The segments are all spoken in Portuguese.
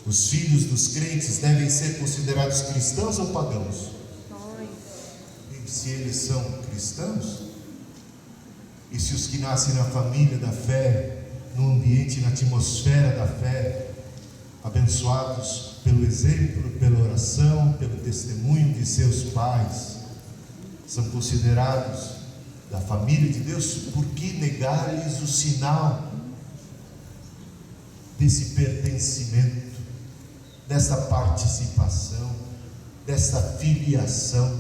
Os filhos dos crentes devem ser considerados cristãos ou pagãos? E se eles são cristãos, e se os que nascem na família da fé, no ambiente, na atmosfera da fé, abençoados pelo exemplo, pela oração, pelo testemunho de seus pais, são considerados da família de Deus, por que negar-lhes o sinal desse pertencimento, dessa participação, dessa filiação?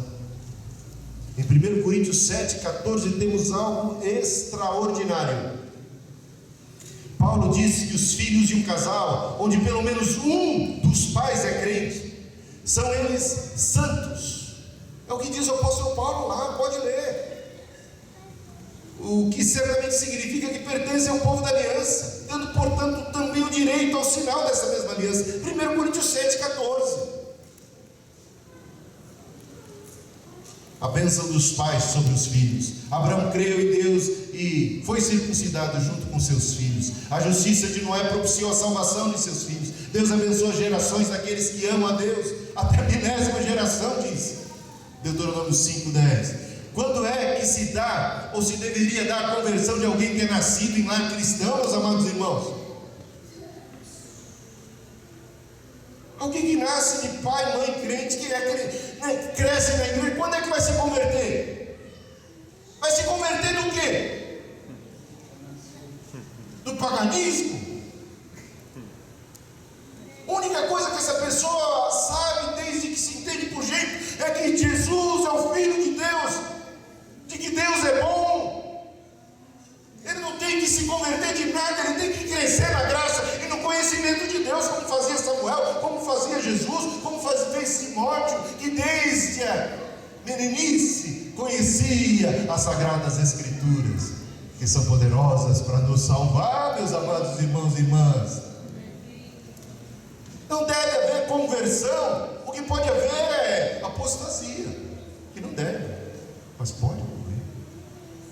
Em 1 Coríntios 7,14 temos algo extraordinário. Paulo diz que os filhos de um casal, onde pelo menos um dos pais é crente, são eles santos. É o que diz o apóstolo Paulo lá, pode ler. O que certamente significa que pertencem ao povo da aliança, tendo portanto também o direito ao sinal dessa mesma aliança. 1 Coríntios 7,14. A bênção dos pais sobre os filhos. Abraão creu em Deus e foi circuncidado junto com seus filhos. A justiça de Noé propiciou a salvação de seus filhos. Deus abençoa gerações daqueles que amam a Deus, até a 10ª geração, diz Deuteronômio 5,10. Quando é que se dá, ou se deveria dar, a conversão de alguém que é nascido em lar cristão, meus amados irmãos? Alguém que nasce de pai, mãe crente, que cresce na igreja, quando é que vai se converter? Vai se converter do quê? Do paganismo? A única coisa que essa pessoa sabe, desde que se entende por jeito, é que Jesus é o Filho de Deus, de que Deus é bom. Ele não tem que se converter de nada, ele tem que crescer na graça e no conhecimento de Deus, como fazia Samuel, como fazia Jesus, como fez Timóteo, que desde a meninice conhecia as Sagradas Escrituras, que são poderosas para nos salvar, meus amados irmãos e irmãs. Não deve haver conversão, o que pode haver é apostasia, que não deve, mas pode ocorrer.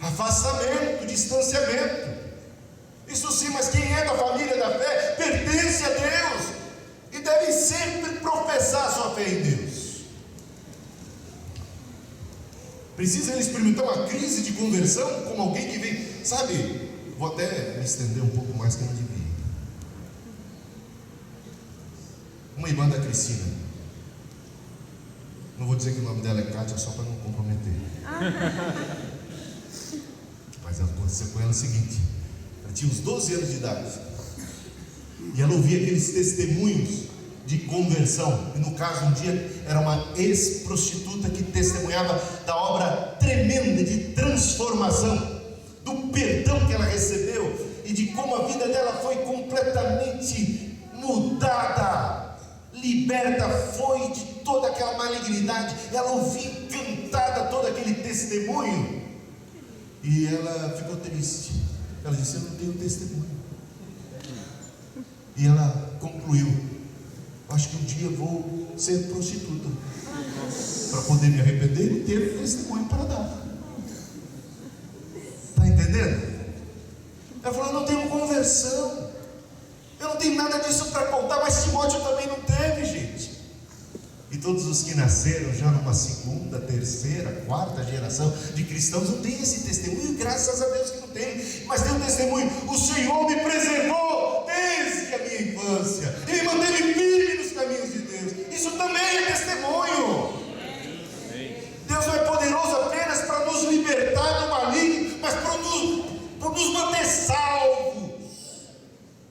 Afastamento, distanciamento, isso sim, mas quem é da família da fé pertence a Deus e deve sempre professar a sua fé em Deus. Precisa ele experimentar uma crise de conversão como alguém que vem, sabe, vou até me estender um pouco mais que eu não devia. Uma irmã da Cristina, não vou dizer que o nome dela é Kátia só para não comprometer, mas aconteceu com ela o seguinte: ela tinha uns 12 anos de idade e ela ouvia aqueles testemunhos de conversão, e no caso um dia era uma ex-prostituta que testemunhava da obra tremenda de transformação, do perdão que ela recebeu e de como a vida dela foi completamente mudada, liberta foi de toda aquela malignidade. Ela ouvia encantada todo aquele testemunho e ela ficou triste. Ela disse: eu não tenho testemunho. E ela concluiu: acho que um dia eu vou ser prostituta para poder me arrepender e ter testemunho para dar. Está entendendo? Ela falou: eu não tenho conversão, eu não tenho nada disso para contar. Mas Timóteo também não teve, gente. E todos os que nasceram já numa segunda, terceira, quarta geração de cristãos não tem esse testemunho, graças a Deus que não tem. Mas tem um testemunho: o Senhor me preservou desde a minha infância e me manteve firme nos caminhos de Deus. Isso também é testemunho. Deus não é poderoso apenas para nos libertar do maligno, mas para nos manter salvos,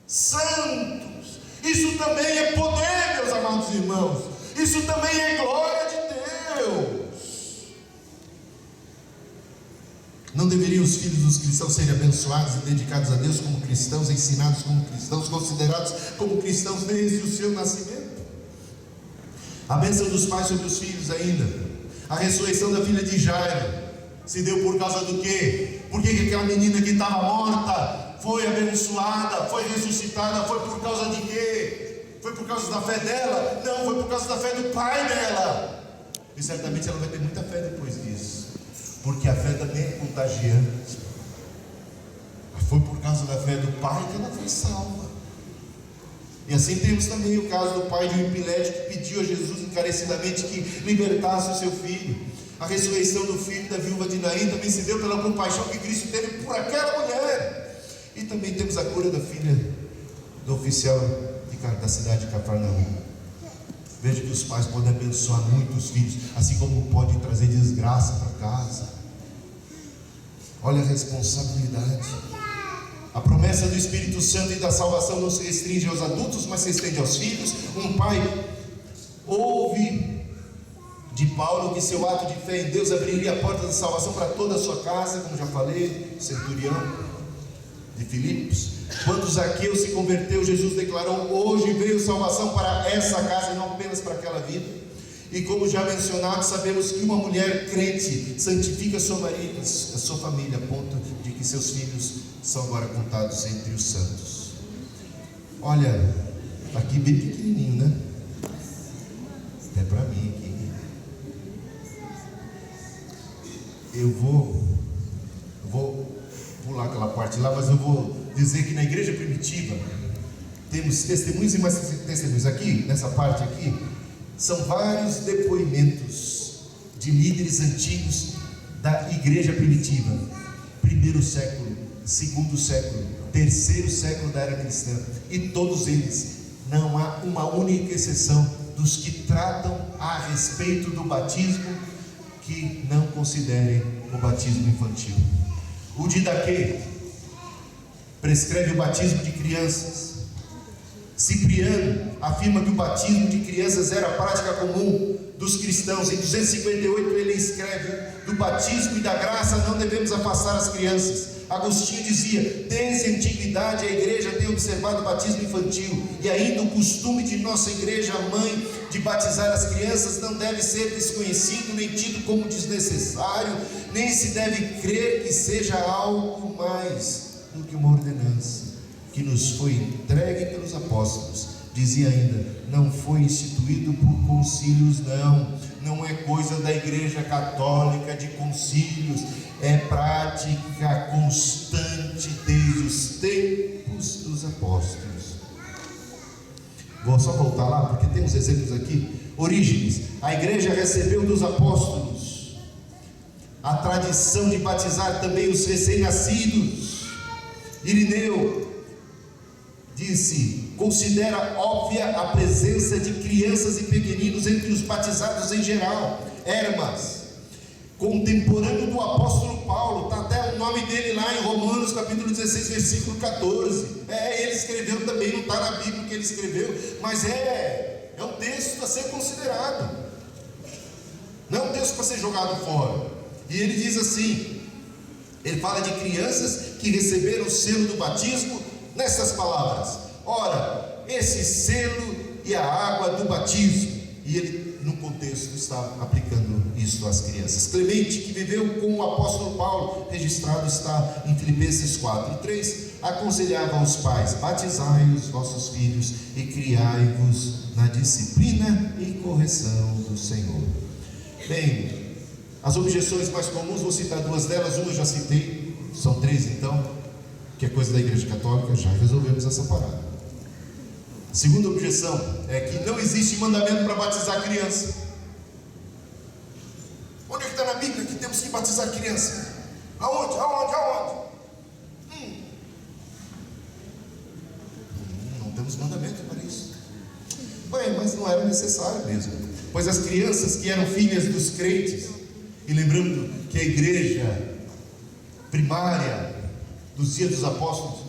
santos. Isso também é poder, meus amados irmãos. Isso também é glória de Deus. Não deveriam os filhos dos cristãos serem abençoados e dedicados a Deus como cristãos, ensinados como cristãos, considerados como cristãos desde o seu nascimento? A bênção dos pais sobre os filhos ainda. A ressurreição da filha de Jairo se deu por causa do quê? Por que aquela menina que estava morta foi abençoada, foi ressuscitada? Foi por causa de quê? Foi por causa da fé dela? Não, foi por causa da fé do pai dela. E certamente ela vai ter muita fé depois disso, porque a fé também é contagiante. Foi por causa da fé do pai que ela foi salva. E assim temos também o caso do pai de um epilético que pediu a Jesus encarecidamente que libertasse o seu filho. A ressurreição do filho da viúva de Naim também se deu pela compaixão que Cristo teve por aquela mulher. E também temos a cura da filha do oficial da cidade de Cafarnaum. Veja que os pais podem abençoar muito os filhos, assim como pode trazer desgraça para casa. Olha a responsabilidade. A promessa do Espírito Santo e da salvação não se restringe aos adultos, mas se estende aos filhos. Um pai ouve de Paulo que seu ato de fé em Deus abriria a porta da salvação para toda a sua casa, como já falei, centurião de Filipos. Quando Zaqueu se converteu, Jesus declarou: hoje veio salvação para essa casa e não apenas para aquela vida. E como já mencionado, sabemos que uma mulher crente santifica sua família, a ponto de que seus filhos são agora contados entre os santos. Olha, aqui bem pequenininho, né? É para mim aqui. Eu vou pular aquela parte lá, mas eu vou dizer que na igreja primitiva temos testemunhos e mais testemunhos. Aqui, nessa parte aqui, são vários depoimentos de líderes antigos da igreja primitiva. Primeiro século, segundo século, terceiro século da era cristã. E todos eles, não há uma única exceção dos que tratam a respeito do batismo que não considerem o batismo infantil. O Didaquê prescreve o batismo de crianças. Cipriano afirma que o batismo de crianças era a prática comum dos cristãos. Em 258 ele escreve: do batismo e da graça não devemos afastar as crianças. Agostinho dizia: desde a antiguidade a igreja tem observado o batismo infantil, e ainda o costume de nossa igreja mãe de batizar as crianças não deve ser desconhecido, nem tido como desnecessário, nem se deve crer que seja algo mais do que uma ordenança que nos foi entregue pelos apóstolos. Dizia ainda: não foi instituído por concílios, não é coisa da igreja católica de concílios, é prática constante desde os tempos dos apóstolos. Vou só voltar lá, porque tem uns exemplos aqui. Orígenes: a igreja recebeu dos apóstolos a tradição de batizar também os recém-nascidos. Irineu disse: considera óbvia a presença de crianças e pequeninos entre os batizados em geral. Hermas, contemporâneo do apóstolo Paulo, está até o nome dele lá em Romanos capítulo 16 versículo 14. Ele escreveu também, não está na Bíblia que ele escreveu, mas é um texto para ser considerado, não é um texto para ser jogado fora. E ele diz assim, ele fala de crianças que receberam o selo do batismo nessas palavras: ora, esse selo e a água do batismo. E ele, no contexto, está aplicando isso às crianças. Clemente, que viveu com o apóstolo Paulo, registrado está em Filipenses 4:3, aconselhava aos pais: batizai os vossos filhos e criai-vos na disciplina e correção do Senhor. Bem, as objeções mais comuns, vou citar duas delas. Uma eu já citei, são três então, que é coisa da igreja católica, já resolvemos essa parada. A segunda objeção é que não existe mandamento para batizar criança. Onde é que está na Bíblia que temos que batizar criança? Aonde? Não temos mandamento para isso. Bem, mas não era necessário mesmo, pois as crianças que eram filhas dos crentes, e lembrando que a igreja primária dos dias dos apóstolos,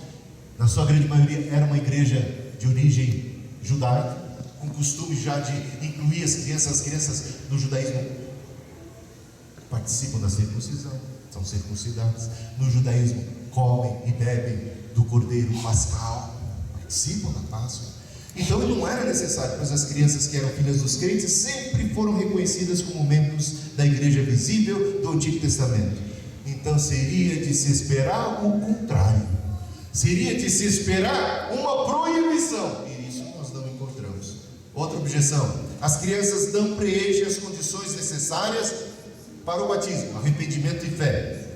na sua grande maioria, era uma igreja de origem judaica, com costume já de incluir as crianças do judaísmo participam da circuncisão, são circuncidadas. No judaísmo comem e bebem do cordeiro pascal, participam da Páscoa. Então não era necessário, pois as crianças que eram filhas dos crentes sempre foram reconhecidas como membros da igreja visível do Antigo Testamento. Então seria de se esperar o contrário, seria de se esperar uma proibição, e isso nós não encontramos. Outra objeção: as crianças não preenchem as condições necessárias para o batismo, arrependimento e fé,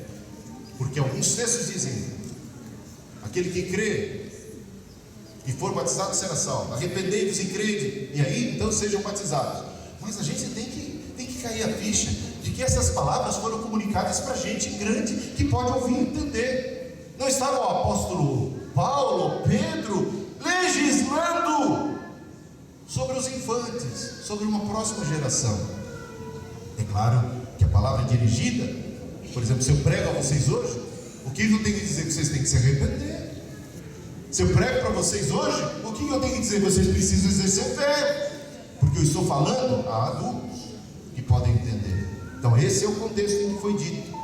porque alguns textos dizem: aquele que crê e for batizado, será salvo. Arrependei-vos e crede, e aí então sejam batizados. Mas a gente tem que cair a ficha de que essas palavras foram comunicadas para gente grande que pode ouvir e entender. Não estava o apóstolo Paulo, Pedro, legislando sobre os infantes, sobre uma próxima geração. É claro que a palavra é dirigida. Por exemplo, se eu prego a vocês hoje, o que eu tenho que dizer? Que vocês têm que se arrepender. Se eu prego para vocês hoje, o que eu tenho que dizer? Vocês precisam exercer fé, porque eu estou falando a adultos que podem entender. Então esse é o contexto em que foi dito.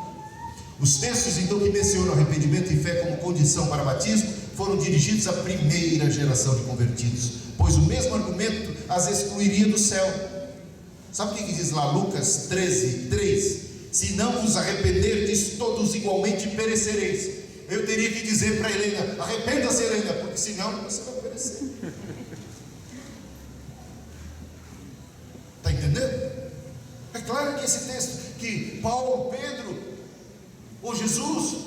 Os textos então que mencionam arrependimento e fé como condição para batismo foram dirigidos à primeira geração de convertidos, pois o mesmo argumento as excluiria do céu. Sabe o que diz lá Lucas 13:3? Se não vos arrependerdes, todos igualmente perecereis. Eu teria que dizer para Helena: arrependa-se, Helena, porque senão você vai perecer. Está entendendo? É claro que esse texto, que Paulo, Pedro ou Jesus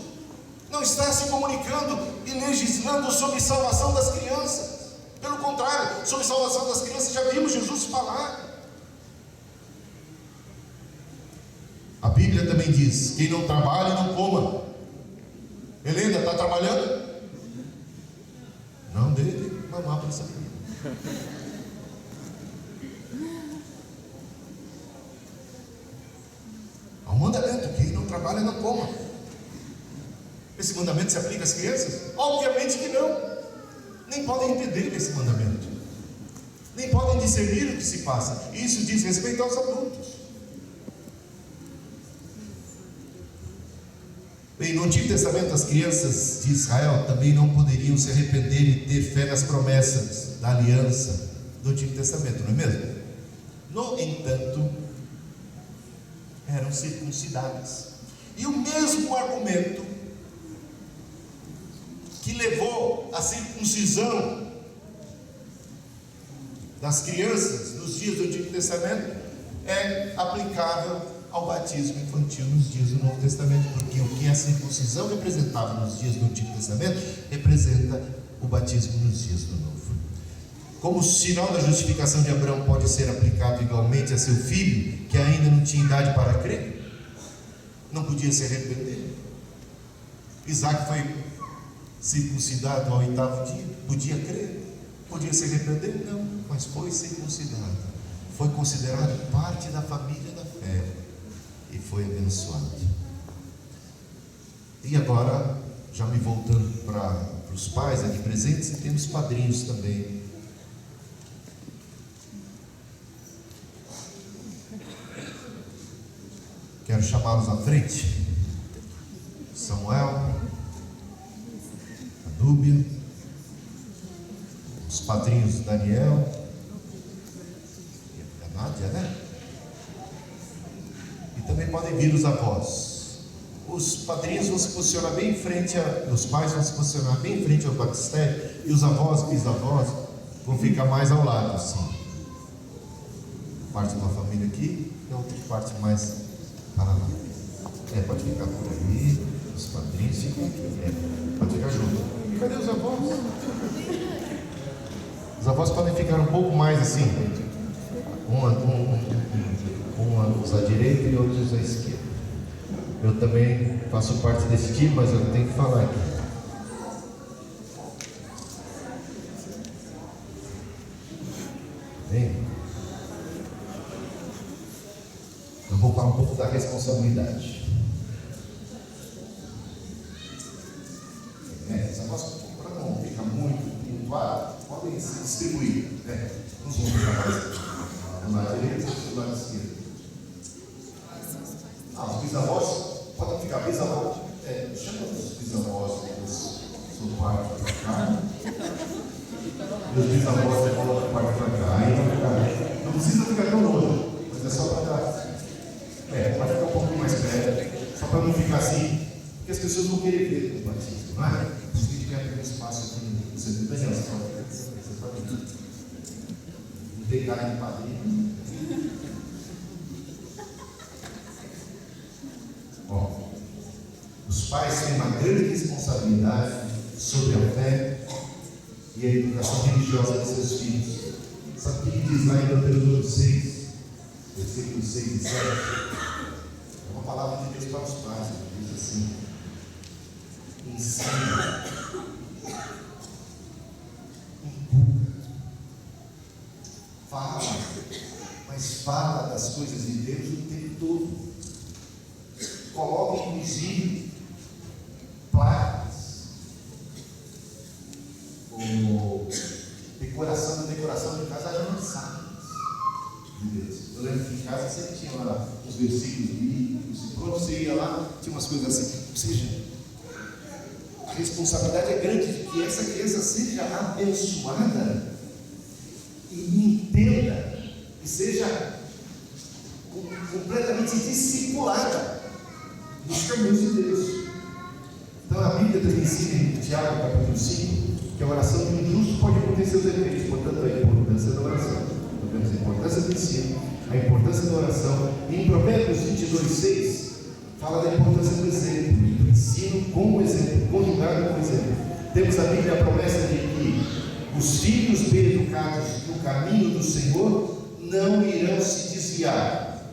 não está se comunicando e legislando sobre salvação das crianças. Pelo contrário, sobre salvação das crianças já vimos Jesus falar. A Bíblia também diz: quem não trabalha, não coma. Helena, está trabalhando? Não, dele mamar para essa menina. Há um mandamento: quem não trabalha, não coma. Esse mandamento se aplica às crianças? Obviamente que não. Nem podem entender esse mandamento, nem podem discernir o que se passa. Isso diz respeito aos adultos. Bem, no Antigo Testamento, as crianças de Israel também não poderiam se arrepender e ter fé nas promessas da aliança do Antigo Testamento, não é mesmo? No entanto, eram circuncidadas. E o mesmo argumento que levou à circuncisão das crianças nos dias do Antigo Testamento é aplicável ao batismo infantil nos dias do Novo Testamento, porque o que a circuncisão representava nos dias do Antigo Testamento representa o batismo nos dias do Novo. Como o sinal da justificação de Abraão pode ser aplicado igualmente a seu filho, que ainda não tinha idade para crer, não podia se arrepender. Isaac foi circuncidado ao 8º dia, podia crer, podia se arrepender? Não, mas foi circuncidado, foi considerado parte da família da fé e foi abençoado. E agora, já me voltando para os pais aqui presentes, e temos padrinhos também. Quero chamá-los à frente. Samuel, a Núbia, os padrinhos Daniel e a Nádia, né? E também podem vir os avós. Os padrinhos vão se posicionar bem em frente, os pais vão se posicionar bem em frente ao batistério, e os avós, bisavós, vão ficar mais ao lado, assim. Parte de uma família aqui, e a outra parte mais para lá. Pode ficar por aí, os padrinhos ficam aqui. Pode ficar junto. E cadê os avós? Os avós podem ficar um pouco mais assim. Uns à direita e outros à esquerda. Eu também faço parte desse time, mas eu tenho que falar aqui. Bem, eu vou falar um pouco da responsabilidade. Essa nossa, para não ficar muito claro, podem se distribuir. Uns vão ficar mais do lado direito e do lado esquerdo. Os bisavós podem ficar bisavós. Chama os bisavós do quarto para cá. E os bisavós da outra parte para cá. Aí não precisa ficar tão longe, mas é só para dar. Pode ficar um pouco mais perto, só para não ficar assim, porque as pessoas vão querer ver o batismo, não é? Por isso que a gente quer ter um espaço aqui no centro da criança. Você pode ir. Não tem cara de padrinho. Os pais têm uma grande responsabilidade sobre a fé e a educação religiosa de seus filhos. Sabe o que diz lá em Deuteronômio 6, versículos 6 e 7? É uma palavra de Deus para os pais. Diz assim: ensina, inculca, fala, mas fala das coisas de Deus o tempo todo. Coloca inclusive placas ou decoração de casa, as mensagens de Deus. Eu lembro que em casa sempre tinha lá os versículos bíblicos, e quando você ia lá, tinha umas coisas assim. Ou seja, a responsabilidade é grande de que essa criança seja abençoada e entenda, e seja completamente discipulada nos caminhos de Deus. Então a Bíblia também ensina em Tiago, capítulo 5, que a oração de um justo pode conter seus efeitos. Portanto, a importância da oração. Nós vemos a importância do ensino, a importância da oração. E em Provérbios 22:6 fala da importância do exemplo, do ensino com o exemplo, conjugado com o exemplo. Temos na Bíblia a promessa de que os filhos bem educados no caminho do Senhor não irão se desviar.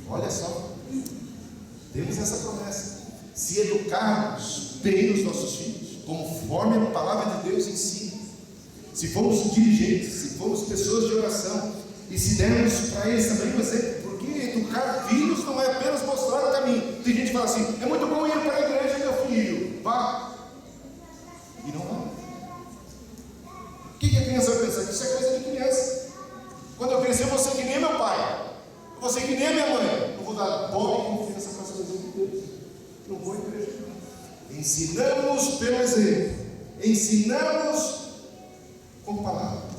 Olha só, temos essa promessa. Se educarmos bem os nossos filhos, conforme a palavra de Deus ensina, se formos dirigentes, se formos pessoas de oração, e se dermos para eles também um exemplo, porque educar filhos não é apenas mostrar o caminho. Tem gente que fala assim: é muito bom ir para a igreja, meu filho, vá, e não vai. O que a criança vai pensar? Isso é coisa de criança. Quando eu crescer, eu vou ser que nem meu pai, eu vou ser que nem a minha mãe, não vou dar bola e confiança para as coisas de Deus, não vou à igreja. Ensinamos pelo exemplo, ensinamos com palavras.